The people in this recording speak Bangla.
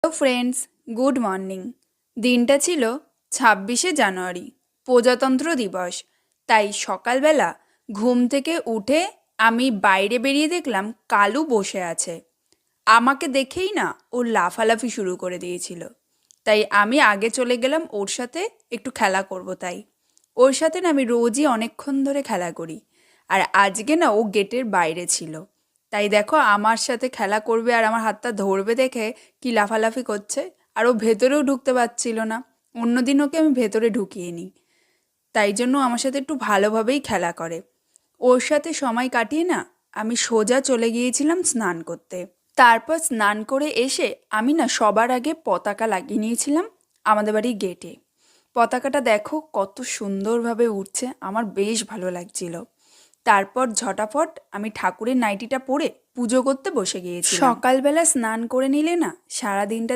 Friends, good morning. দিনটা ছিল 26শে জানুয়ারি, প্রজাতন্ত্র দিবস। তাই সকালবেলা ঘুম থেকে উঠে আমি বাইরে বেরিয়ে দেখলাম কালু বসে আছে। আমাকে দেখেই না ও লাফালাফি শুরু করে দিয়েছিল। তাই আমি আগে চলে গেলাম ওর সাথে একটু খেলা করব। তাই ওর সাথে না আমি রোজই অনেকক্ষণ ধরে খেলা করি। আর আজকে না ও গেটের বাইরে ছিল। তাই দেখো আমার সাথে খেলা করবে আর আমার হাতটা ধরবে দেখে কি লাফালাফি করছে। আর ও ভেতরেও ঢুকতে পারছিল না। অন্যদিন ওকে আমি ভেতরে ঢুকিয়ে নিই, তাই জন্য আমার সাথে একটু ভালোভাবেই খেলা করে। ওর সাথে সময় কাটিয়ে না আমি সোজা চলে গিয়েছিলাম স্নান করতে। তারপর স্নান করে এসে আমি না সবার আগে পতাকা লাগিয়ে নিয়েছিলাম আমাদের বাড়ির গেটে। পতাকাটা দেখো কত সুন্দরভাবে উঠছে, আমার বেশ ভালো লাগছিল। তারপর ঝটাফট আমি ঠাকুরের নাইটিটা পরে পুজো করতে বসে গিয়েছি। সকালবেলা স্নান করে নিলে না সারাদিনটা